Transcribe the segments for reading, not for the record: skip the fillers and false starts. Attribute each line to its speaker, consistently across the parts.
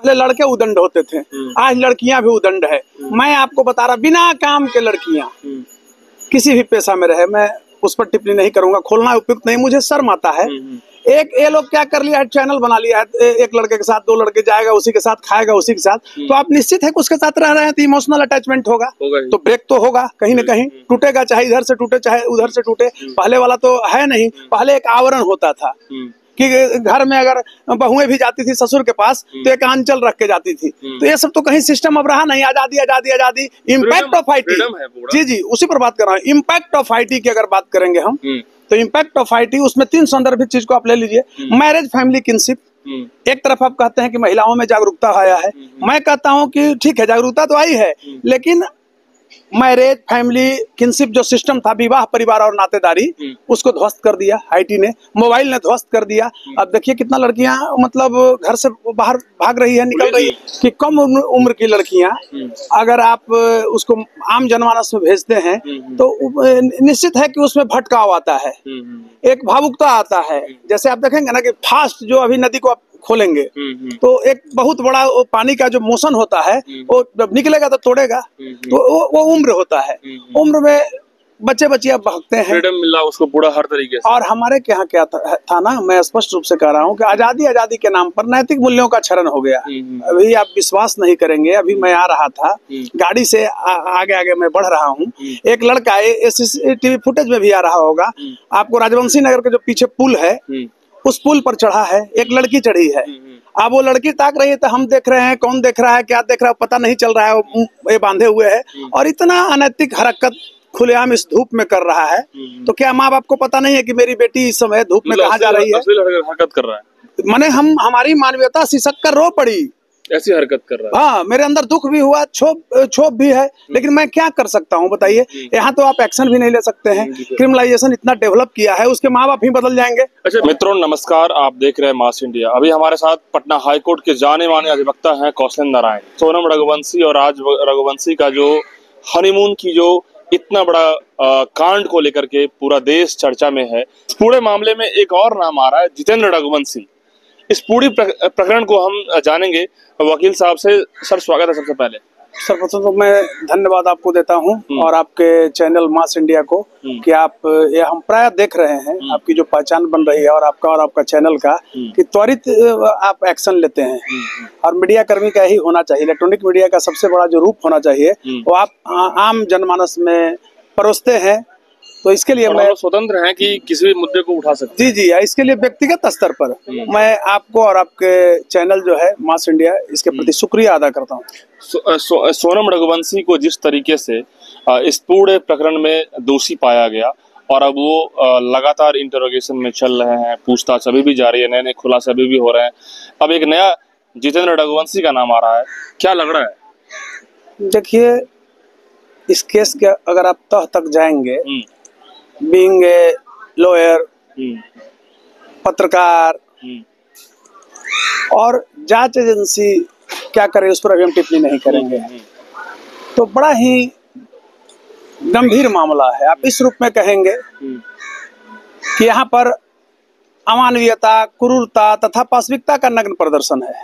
Speaker 1: पहले लड़के उदंड होते थे, आज लड़कियां भी उदंड है। मैं आपको बता रहा, बिना काम के लड़कियां किसी भी पेशा में रहे, मैं उस पर टिप्पणी नहीं करूंगा, खोलना उपयुक्त नहीं, मुझे शर्म आता है। एक ये लोग क्या कर लिया है, चैनल बना लिया है, एक लड़के के साथ 2 लड़के जाएगा, उसी के साथ खाएगा, उसी के साथ, तो आप निश्चित है कि उसके साथ रह रहे हैं तो इमोशनल अटैचमेंट होगा, तो ब्रेक तो होगा, कहीं ना कहीं टूटेगा, चाहे इधर से टूटे चाहे उधर से टूटे। पहले वाला तो है नहीं, पहले एक आवरण होता था कि घर में अगर बहुएं भी जाती थी ससुर के पास तो एक आंचल रख के जाती थी, तो ये सब तो कहीं सिस्टम अब रहा नहीं। आजादी आजादी आजादी, इम्पैक्ट ऑफ आईटी, जी जी उसी पर बात कर रहा हूँ। इम्पैक्ट ऑफ आईटी की अगर बात करेंगे हम, तो इम्पैक्ट ऑफ आईटी, उसमें 3 संदर्भित चीज को आप ले लीजिए। Marriage, family, kinship. एक तरफ आप कहते हैं कि महिलाओं में जागरूकता आया है, मैं कहता हूं कि ठीक है जागरूकता तो आई है, लेकिन मैरिज, फैमिली, किनशिप जो सिस्टम था, विवाह, परिवार और नातेदारी, उसको ध्वस्त कर दिया आईटी ने, मोबाइल ने ध्वस्त कर दिया। अब देखिए कितना लड़कियां मतलब घर से बाहर भाग रही है, निकल रही है, कि कम उम्र की लड़कियां अगर आप उसको आम जनमानस में भेजते हैं तो निश्चित है कि उसमें भटकाव आता है, एक भावुकता आता है। जैसे आप देखेंगे ना कि फास्ट जो अभी नदी को आप खोलेंगे तो एक बहुत बड़ा पानी का जो मोशन होता है, वो जब निकलेगा तो तोड़ेगा, तो वो उम्र होता है। उम्र में बच्चे बच्चियां भागते हैं,
Speaker 2: फ्रीडम मिला उसको पूरा हर तरीके से।
Speaker 1: और हमारे यहाँ क्या था ना, मैं स्पष्ट रूप से कह रहा हूँ कि आजादी आजादी के नाम पर नैतिक मूल्यों का क्षरण हो गया। अभी आप विश्वास नहीं करेंगे, अभी मैं आ रहा था गाड़ी से, आगे आगे मैं बढ़ रहा हूँ, एक लड़का CCTV फुटेज में भी आ रहा होगा आपको, राजवंशी नगर के जो पीछे पुल है उस पुल पर चढ़ा है, एक लड़की चढ़ी है। अब वो लड़की ताक रही है तो हम देख रहे हैं, कौन देख रहा है, क्या देख रहा है पता नहीं चल रहा है, ये बांधे हुए है और इतना अनैतिक हरकत खुलेआम इस धूप में कर रहा है। तो क्या माँ बाप को पता नहीं है कि मेरी बेटी इस समय धूप में कहाँ जा रही है?
Speaker 2: हरकत कर रहा है,
Speaker 1: माने हमारी मानवीयता सिसक कर रो पड़ी,
Speaker 2: ऐसी हरकत कर रहा है।
Speaker 1: हाँ, मेरे अंदर दुख भी हुआ, क्षोभ भी है, लेकिन मैं क्या कर सकता हूँ बताइए? यहाँ तो आप एक्शन भी नहीं ले सकते हैं, क्रिमिनलाइजेशन इतना डेवलप किया है, उसके माँ बाप ही बदल जाएंगे।
Speaker 2: अच्छा मित्रों नमस्कार, आप देख रहे हैं मास इंडिया। अभी हमारे साथ पटना हाई कोर्ट के जाने माने अधिवक्ता हैं कौशलेंद्र नारायण। सोनम रघुवंशी और राज रघुवंशी का जो हनीमून की जो इतना बड़ा कांड को लेकर के पूरा देश चर्चा में है, इस पूरे मामले में एक और नाम आ रहा है, जितेंद्र रघुवंशी। इस पूरी प्रकरण को हम जानेंगे वकील साहब से। सर स्वागत है सबसे पहले।
Speaker 1: सर प्रथम तो मैं धन्यवाद आपको देता हूं और आपके चैनल मास इंडिया को कि आप ये हम प्राय देख रहे हैं, आपकी जो पहचान बन रही है और आपका चैनल का, कि त्वरित आप एक्शन लेते हैं और मीडिया कर्मी का ही होना चाहिए। इलेक्ट्रॉनिक मीडिया का सबसे बड़ा जो रूप होना चाहिए वो आप आम जनमानस में परोसते हैं, तो इसके लिए मैं
Speaker 2: स्वतंत्र हैं कि किसी भी मुद्दे को उठा सकते हैं।
Speaker 1: जी जी, इसके लिए व्यक्तिगत स्तर पर मैं आपको और आपके चैनल जो है मास इंडिया, इसके प्रति शुक्रिया अदा करता हूँ।
Speaker 2: सोनम रघुवंशी को जिस तरीके से इस पूरे प्रकरण में दोषी पाया गया और अब वो लगातार इंटरोगेशन में चल रहे हैं, पूछताछ अभी भी जारी है, नए नए खुलासे अभी भी हो रहे हैं, अब एक नया जितेंद्र रघुवंशी का नाम आ रहा है, क्या लग रहा है?
Speaker 1: देखिए, इस केस के अगर आप तह तक जाएंगे, बीइंग ए लॉयर, पत्रकार और जांच एजेंसी क्या करे उस पर अभी हम टिप्पणी नहीं करेंगे, तो बड़ा ही गंभीर मामला है। आप इस रूप में कहेंगे कि यहाँ पर अमानवीयता, क्रूरता तथा पाशविकता का नग्न प्रदर्शन है।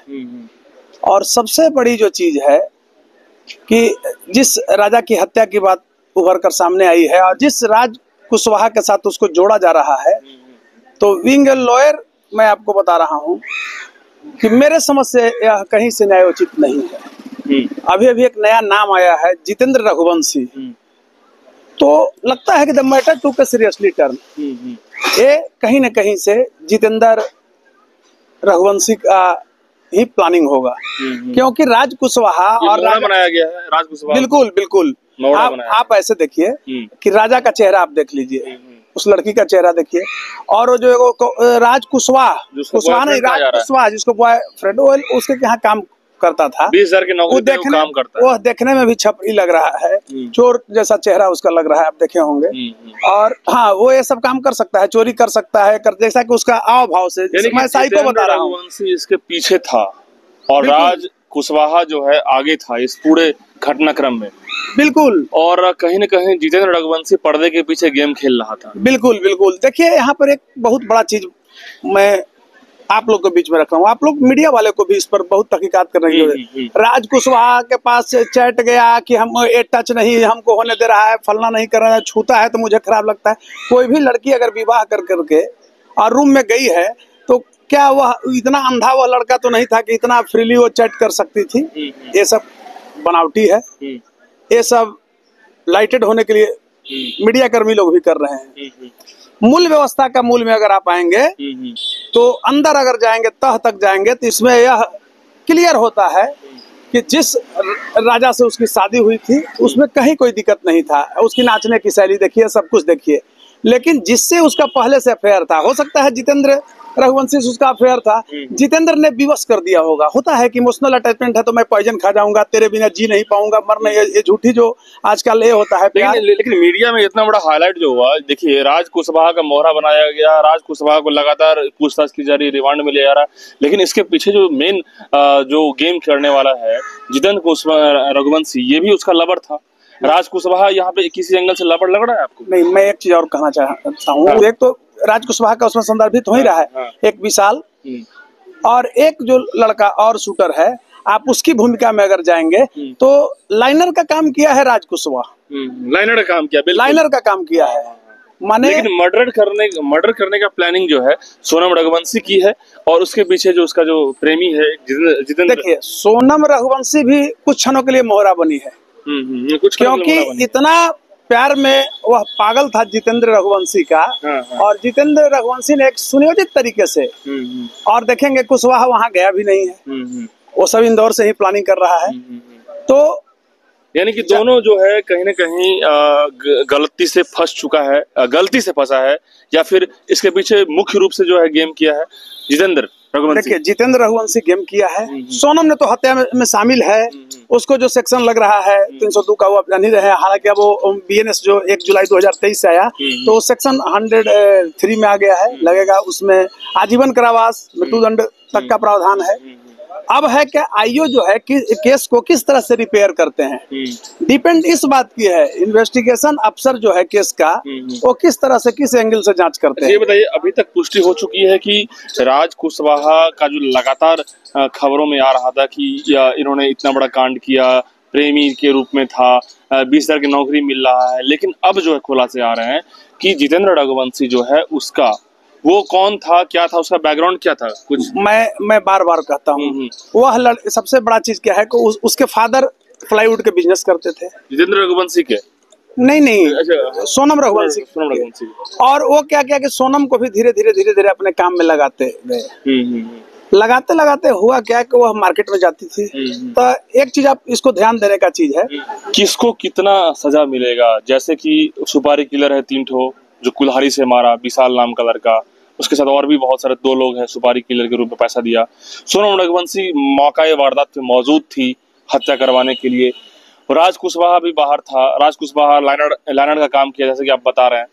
Speaker 1: और सबसे बड़ी जो चीज है कि जिस राजा की हत्या की बात उभर कर सामने आई है और जिस राज कुशवाहा के साथ उसको जोड़ा जा रहा है, तो बीइंग ए लॉयर मैं आपको बता रहा हूं कि मेरे समझ से यह कहीं से न्यायोचित नहीं है। अभी अभी एक नया नाम आया है, जितेंद्र रघुवंशी, तो लगता है कि the matter took a seriously turn. ये कहीं न कहीं से जितेंद्र रघुवंशी का ही प्लानिंग होगा, क्योंकि राज कुशवाहा और
Speaker 2: बनाया गया है, राज कुशवाहा
Speaker 1: बिल्कुल बिल्कुल। आप ऐसे देखिए कि राजा का चेहरा आप देख लीजिए, उस लड़की का चेहरा देखिए, और जो राज कुशवाहा नहीं, राज कुशवाहा जिसको बॉयफ्रेंड उसके यहाँ काम करता था,
Speaker 2: 20,000 की नौकरी पे काम करता है,
Speaker 1: वो देखने में भी छपरी लग रहा है, चोर जैसा चेहरा उसका लग रहा है, आप देखे होंगे। और हाँ, वो ये सब काम कर सकता है, चोरी कर सकता है, जैसा कि उसका आव भाव से, मैं साइको बता रहा हूँ,
Speaker 2: इसके पीछे था और राज कुशवाहा जो है आगे था इस पूरे घटनाक्रम में।
Speaker 1: बिल्कुल।
Speaker 2: और कहीं न कहीं जितेंद्र रघुवंशी पर्दे के पीछे गेम खेल रहा था।
Speaker 1: बिल्कुल बिल्कुल। देखिए, यहाँ पर एक बहुत बड़ा चीज मैं आप लोग के बीच में रख रहा हूँ, आप लोग मीडिया वाले को भी इस पर बहुत तहकीकात करने की जरूरत है। राज कुशवाहा के पास चैट गया कि हम ये टच नहीं हमको होने दे रहा है, फलना नहीं कर रहा है, छूता है तो मुझे खराब लगता है। कोई भी लड़की अगर विवाह कर करके और रूम में गई है तो क्या वह इतना अंधा वह लड़का तो नहीं था कि इतना फ्रीली वो चैट कर सकती थी। ये सब बनावटी है, ये सब लाइटेड होने के लिए मीडिया कर्मी लोग भी कर रहे हैं। मूल व्यवस्था का मूल में अगर आप आएंगे तो अंदर अगर जाएंगे, तह तक जाएंगे तो इसमें यह क्लियर होता है कि जिस राजा से उसकी शादी हुई थी उसमें कहीं कोई दिक्कत नहीं था। उसकी नाचने की शैली देखिए, सब कुछ देखिए। लेकिन जिससे उसका पहले से अफेयर था, हो सकता है जितेंद्र रघुवंशी से उसका अफेयर था, जितेंद्र ने विवश कर दिया होगा। होता है कि इमोशनल अटैचमेंट है तो मैं पॉइजन खा जाऊंगा, तेरे बिना जी नहीं पाऊंगा, मर नहीं, ये झूठी जो आजकल ये होता है प्यार।
Speaker 2: लेकिन मीडिया में इतना बड़ा हाईलाइट जो हुआ, देखिए राज कुशवाहा का मोहरा बनाया गया, राज कुशवाहा को लगातार पूछताछ की जा रही, रिमांड में लिया जा रहा है, लेकिन इसके पीछे जो मेन जो गेम खेलने वाला है जितेंद्र कुशवाहा रघुवंशी, ये भी उसका लवर था। राज कुशवाहा यहाँ पे किसी एंगल से लवर लग रहा है आपको?
Speaker 1: नहीं, मैं एक चीज और कहना चाहता हूँ। एक तो राज कुशवाहा का उसमें संदर्भित हो ही रहा है, एक विशाल और एक जो लड़का और शूटर है, आप उसकी भूमिका में अगर जाएंगे तो लाइनर का काम किया है राज कुशवाहा।
Speaker 2: लाइनर का काम किया,
Speaker 1: लाइनर का काम किया है। माने
Speaker 2: लेकिन मर्डर करने का प्लानिंग जो है सोनम रघुवंशी की है, और उसके पीछे जो उसका जो प्रेमी है जितेंद्र।
Speaker 1: देखिए, सोनम रघुवंशी भी कुछ क्षणों के लिए मोहरा बनी है,
Speaker 2: कुछ
Speaker 1: क्योंकि इतना प्यार में वह पागल था जितेंद्र रघुवंशी का। और जितेंद्र रघुवंशी ने एक सुनियोजित तरीके से, और देखेंगे कुशवाहा वहां गया भी नहीं है, वो सब इंदौर से ही प्लानिंग कर रहा है। तो
Speaker 2: यानी कि दोनों जो है कहीं ना कहीं गलती से फंस चुका है, गलती से फंसा है, या फिर इसके पीछे मुख्य रूप से जो है गेम किया है जितेंद्र रघुवंशी।
Speaker 1: देखिए, जितेंद्र रघुवंशी गेम किया है, सोनम ने तो हत्या में शामिल है। उसको जो सेक्शन लग रहा है 302 का वो जान ही रहे, हालांकि अब वो BNS जो 1 जुलाई 2023 से आया तो सेक्शन 103 में आ गया है, लगेगा। उसमें आजीवन कारावास, मृत्युदंड तक का प्रावधान है। अब है कि आईओ जो है कि केस को किस तरह से रिपेयर करते हैं, डिपेंड इस बात की है। इन्वेस्टिगेशन अफसर जो है केस का, वो किस तरह से, किस एंगल से जांच करते हैं।
Speaker 2: ये बताइए, अभी तक पुष्टि हो चुकी है कि राज कुशवाहा का जो लगातार खबरों में आ रहा था कि इन्होंने इतना बड़ा कांड किया, प्रेमी के रूप में था, 20,000 की नौकरी मिल रहा है, लेकिन अब जो है खुलासे आ रहे हैं कि जितेंद्र रघुवंशी जो है उसका वो कौन था, क्या था, उसका बैकग्राउंड क्या था? कुछ
Speaker 1: मैं बार बार कहता हूँ, वह सबसे बड़ा चीज क्या है कि उसके फादर प्लाईवुड के बिजनेस करते थे।
Speaker 2: जितेंद्र रघुवंशी के?
Speaker 1: नहीं, सोनम रघुवंशी। और वो क्या किया कि सोनम को भी धीरे धीरे अपने काम में लगाते गए। लगाते हुआ क्या कि वह मार्केट में जाती थी। तो एक चीज आप इसको ध्यान देने का चीज है,
Speaker 2: किसको कितना सजा मिलेगा। जैसे कि सुपारी किलर है 3 ठो, जो कुल्हाड़ी से मारा, विशाल नाम का लड़का, उसके साथ और भी बहुत सारे 2 लोग हैं सुपारी किलर के रूप में पैसा दिया। सोनम रघुवंशी मौका वारदात पे मौजूद थी हत्या करवाने के लिए। राज कुशवाहा भी बाहर था, राज कुशवाहा लाइनर का काम किया, जैसे कि आप बता रहे हैं।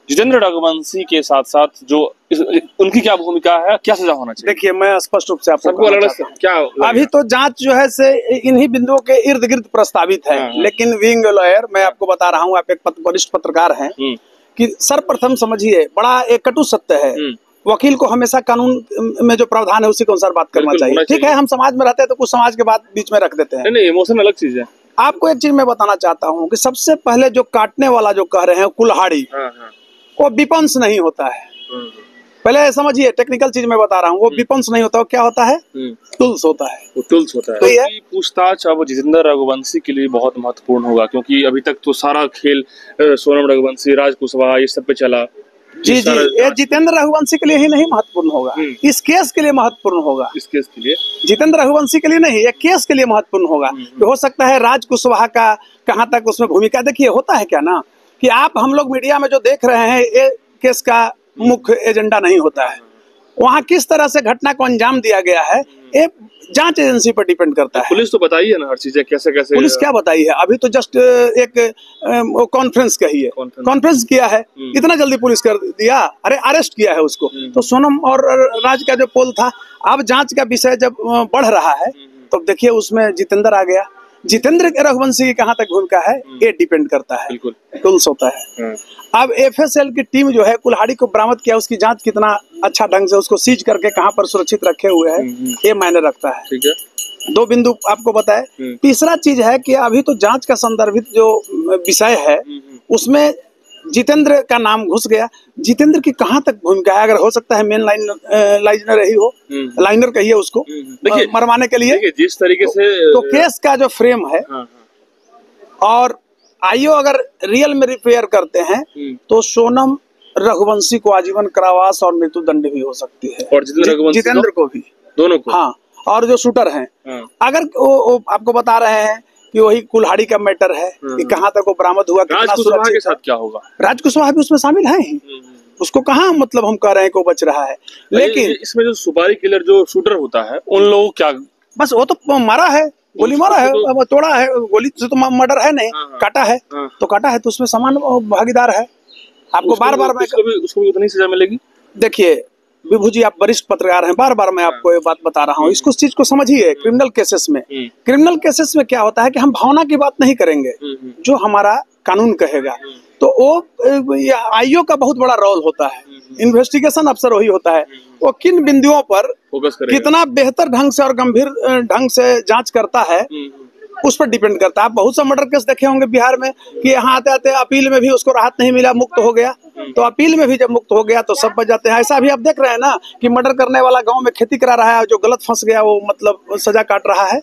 Speaker 2: जितेंद्र रघुवंशी के साथ साथ जो उनकी क्या भूमिका है, क्या सजा होना चाहिए?
Speaker 1: देखिए, मैं स्पष्ट रूप से आपको
Speaker 2: क्या
Speaker 1: अभी तो जांच जो है से इन्हीं बिंदुओं के इर्द गिर्द प्रस्तावित है। लेकिन विंग लॉयर, मैं आपको बता रहा हूँ, आप एक वरिष्ठ पत्रकार हैं, कि सर्वप्रथम समझिए, बड़ा एक कटु सत्य है, वकील को हमेशा कानून में जो प्रावधान है उसी के अनुसार बात करना चाहिए। ठीक है, हम समाज में रहते हैं तो कुछ समाज के बात बीच में रख देते हैं।
Speaker 2: नहीं, इमोशन अलग चीज है।
Speaker 1: आपको एक चीज मैं बताना चाहता हूँ कि सबसे पहले जो काटने वाला जो कह रहे हैं कुल्हाड़ी, वो विपंस नहीं होता है। पहले समझिए, टेक्निकल चीज मैं बता रहा हूँ, वो विपंस नहीं होता, वो क्या होता है, टूल्स होता है।
Speaker 2: वो टूल्स होता है। तो पूछताछ अब जितेंद्र रघुवंशी के लिए बहुत महत्वपूर्ण होगा, क्योंकि अभी तक तो सारा खेल सोनम रघुवंशी, राज कुशवाहा, ये सब पे चला।
Speaker 1: जी, ये जितेंद्र रघुवंशी के लिए ही नहीं महत्वपूर्ण होगा, इस केस के लिए महत्वपूर्ण होगा।
Speaker 2: इस केस के लिए, जितेंद्र
Speaker 1: रघुवंशी के लिए नहीं, ये केस के लिए महत्वपूर्ण होगा। तो हो सकता है राज कुशवाहा का कहाँ तक उसमें भूमिका। देखिए, होता है क्या ना कि आप हम लोग मीडिया में जो देख रहे हैं, ये केस का मुख्य एजेंडा नहीं होता है। वहाँ किस तरह से घटना को अंजाम दिया गया है, ये जांच एजेंसी पर डिपेंड करता है।
Speaker 2: पुलिस तो बताइए ना हर चीज, कैसे
Speaker 1: पुलिस क्या बताई है? अभी तो जस्ट एक कॉन्फ्रेंस कही है, कॉन्फ्रेंस किया है, इतना जल्दी पुलिस कर दिया, अरे अरेस्ट किया है उसको। तो सोनम और राज का जो पोल था, अब जांच का विषय जब बढ़ रहा है तो देखिए उसमें जितेंद्र आ गया। जितेंद्र रघुवंशी की कहाँ तक भूमिका है ये डिपेंड करता है,
Speaker 2: बिल्कुल
Speaker 1: टूल्स होता है। अब एफएसएल की टीम जो है कुल्हाड़ी को बरामद किया, उसकी जांच कितना अच्छा ढंग से उसको सीज करके कहाँ पर सुरक्षित रखे हुए हैं ये मायने रखता है।
Speaker 2: ठीक है,
Speaker 1: 2 बिंदु आपको बताए। तीसरा चीज है कि अभी तो जांच का संदर्भित जो विषय है उसमें जितेंद्र का नाम घुस गया। जितेंद्र की कहाँ तक भूमिका है, अगर हो सकता है मेन लाइनर ही हो, लाइनर कहिए उसको,
Speaker 2: देखिए
Speaker 1: मरवाने के लिए।
Speaker 2: देखिए जिस तरीके से
Speaker 1: तो केस का जो फ्रेम है और आईओ अगर रियल में रिपेयर करते हैं तो सोनम रघुवंशी को आजीवन कारावास और मृत्युदंड भी हो सकती है,
Speaker 2: और
Speaker 1: जितेंद्र को भी,
Speaker 2: दोनों को।
Speaker 1: हाँ, और जो शूटर हैं अगर वो आपको बता रहे हैं कि वही कुल्हाड़ी का मैटर है कि कहाँ तक वो बरामद हुआ, कितना सुरक्षित
Speaker 2: के साथ क्या होगा।
Speaker 1: राज कुशवाहा भी उसमें शामिल है ही, उसको कहाँ मतलब हम कह रहे हैं कि वो बच रहा है। लेकिन
Speaker 2: इसमें जो सुपारी किलर जो शूटर होता है उन लोगों क्या,
Speaker 1: बस वो तो मारा है, गोली मारा है, वो तोड़ा है, गोली से तो मर्डर है नहीं, काटा है तो काटा है, तो उसमें समान भागीदार है। आपको बार बार
Speaker 2: उसको भी उतनी सजा मिलेगी।
Speaker 1: देखिए विभू जी, आप वरिष्ठ पत्रकार हैं, बार बार मैं आपको ये बात बता रहा हूँ, इसको इस चीज को समझिए। क्रिमिनल केसेस में क्या होता है कि हम भावना की बात नहीं करेंगे, जो हमारा कानून कहेगा। तो वो आईओ का बहुत बड़ा रोल होता है, इन्वेस्टिगेशन अफसर वही होता है, वो किन बिंदुओं पर कितना बेहतर ढंग से और गंभीर ढंग से जांच करता है उस पर डिपेंड करता है। आप बहुत सा मर्डर केस देखे होंगे बिहार में कि यहाँ आते आते अपील में भी उसको राहत नहीं मिला, मुक्त हो गया, तो अपील में भी जब मुक्त हो गया तो सब बच जाते हैं। ऐसा भी आप देख रहे हैं ना कि मर्डर करने वाला गांव में खेती करा रहा है, जो गलत फंस गया वो मतलब सजा काट रहा है।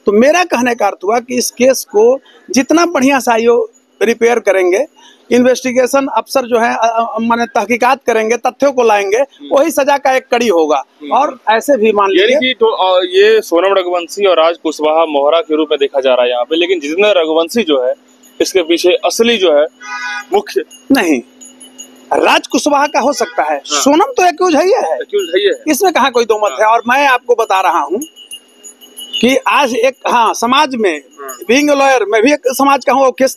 Speaker 1: तो मेरा कहने का अर्थ हुआ कि इस केस को जितना बढ़िया से आईओ रिपेयर करेंगे, इन्वेस्टिगेशन अफसर जो है माने तहकीकात करेंगे, तथ्यों को लाएंगे, वही सजा का एक कड़ी होगा। और ऐसे भी मान लीजिए
Speaker 2: तो ये सोनम रघुवंशी और राज कुशवाहा मोहरा के रूप में देखा जा रहा है यहाँ पे, लेकिन जितेंद्र रघुवंशी जो है इसके पीछे असली जो है मुख्य नहीं,
Speaker 1: राज कुशवाहा का हो सकता है, सोनम तो एक्यूज है ही है, इसमें कहाँ कोई दो मत है। और मैं आपको बता रहा हूँ कि आज एक समाज में बीइंग लॉयर, मैं भी एक समाज का हूँ, केस